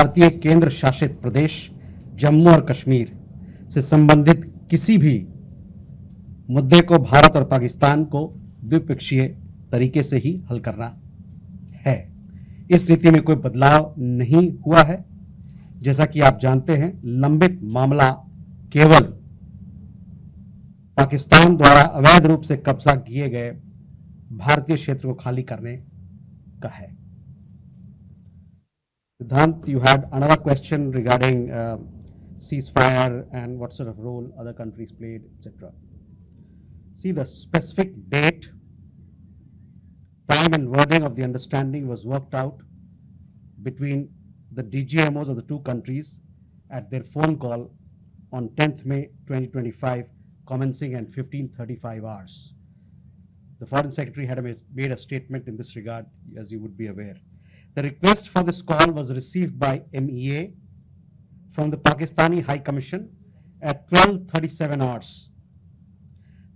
भारतीय केंद्र शासित प्रदेश जम्मू और कश्मीर से संबंधित किसी भी मुद्दे को भारत और पाकिस्तान को द्विपक्षीय तरीके से ही हल करना है। इस नीति में कोई बदलाव नहीं हुआ है। जैसा कि आप जानते हैं, लंबित मामला केवल पाकिस्तान द्वारा अवैध रूप से कब्जा किए गए भारतीय क्षेत्र को खाली करने का है। Siddhant, you had another question regarding ceasefire and what sort of role other countries played, etc. See, the specific date, time and wording of the understanding was worked out between the DGMOs of the two countries at their phone call on 10th May 2025, commencing at 15:35 hours. The Foreign Secretary had made a statement in this regard, as you would be aware. The request for this call was received by MEA from the Pakistani High Commission at 12:37 hours.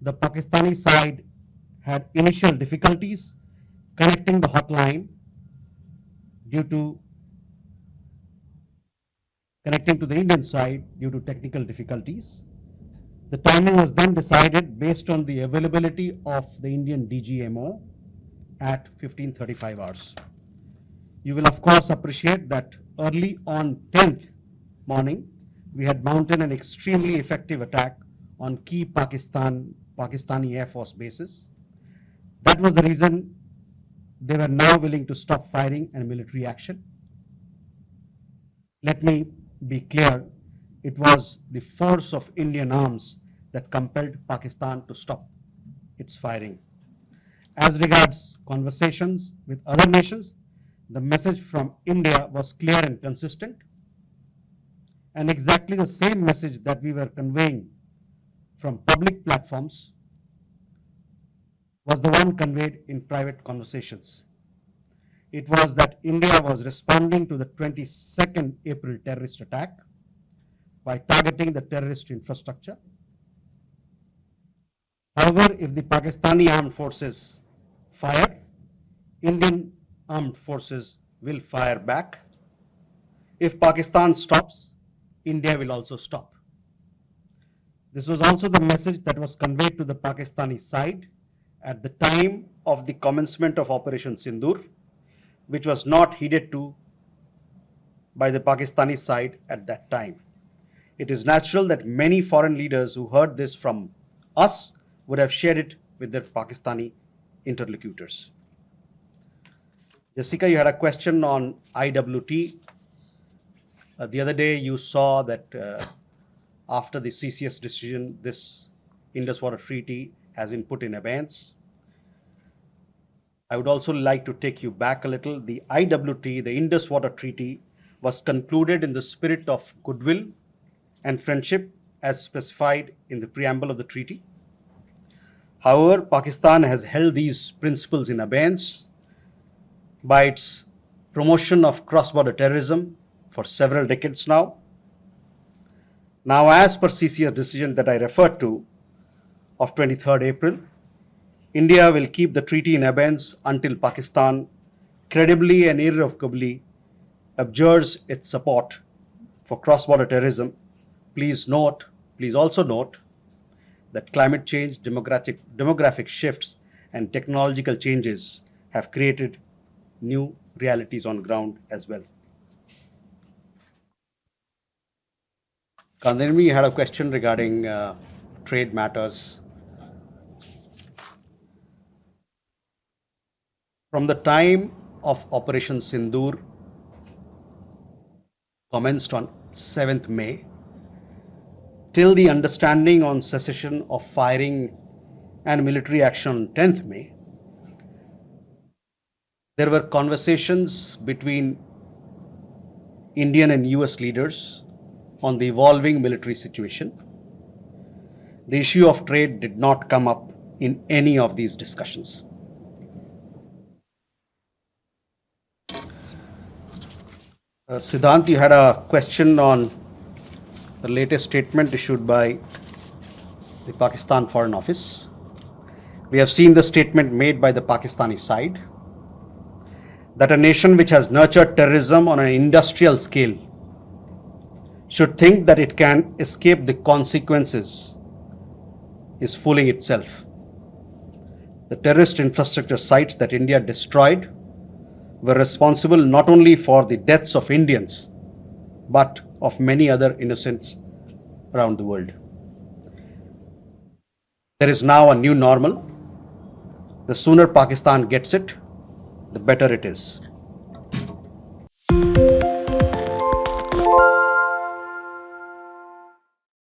The Pakistani side had initial difficulties connecting the hotline connecting to the Indian side due to technical difficulties. The timing was then decided based on the availability of the Indian DGMO at 15:35 hours. You will of course appreciate that early on 10th morning, we had mounted an extremely effective attack on key Pakistani Air Force bases. That was the reason they were now willing to stop firing and military action. Let me be clear, it was the force of Indian arms that compelled Pakistan to stop its firing. As regards conversations with other nations, the message from India was clear and consistent, and exactly the same message that we were conveying from public platforms was the one conveyed in private conversations. It was that India was responding to the 22nd April terrorist attack by targeting the terrorist infrastructure. However, if the Pakistani armed forces fire, Indian armed forces will fire back. If Pakistan stops, India will also stop. This was also the message that was conveyed to the Pakistani side at the time of the commencement of Operation Sindoor, which was not heeded to by the Pakistani side at that time. It is natural that many foreign leaders who heard this from us would have shared it with their Pakistani interlocutors. Jessica, you had a question on IWT. The other day you saw that after the CCS decision, this Indus Water Treaty has been put in abeyance. I would also like to take you back a little. The IWT, the Indus Water Treaty, was concluded in the spirit of goodwill and friendship as specified in the preamble of the treaty. However, Pakistan has held these principles in abeyance by its promotion of cross-border terrorism for several decades now. Now, as per CCS decision that I referred to of 23rd April, India will keep the treaty in abeyance until Pakistan credibly and irrevocably abjures its support for cross-border terrorism. Please also note that climate change, demographic shifts and technological changes have created new realities on ground as well. Kandirmi had a question regarding trade matters. From the time of Operation Sindoor commenced on 7th May till the understanding on cessation of firing and military action on 10th May, there were conversations between Indian and US leaders on the evolving military situation. The issue of trade did not come up in any of these discussions. Siddhant, you had a question on the latest statement issued by the Pakistan Foreign Office. We have seen the statement made by the Pakistani side. that a nation which has nurtured terrorism on an industrial scale should think that it can escape the consequences is fooling itself. The terrorist infrastructure sites that India destroyed were responsible not only for the deaths of Indians, but of many other innocents around the world. There is now a new normal. The sooner Pakistan gets it, the better it is.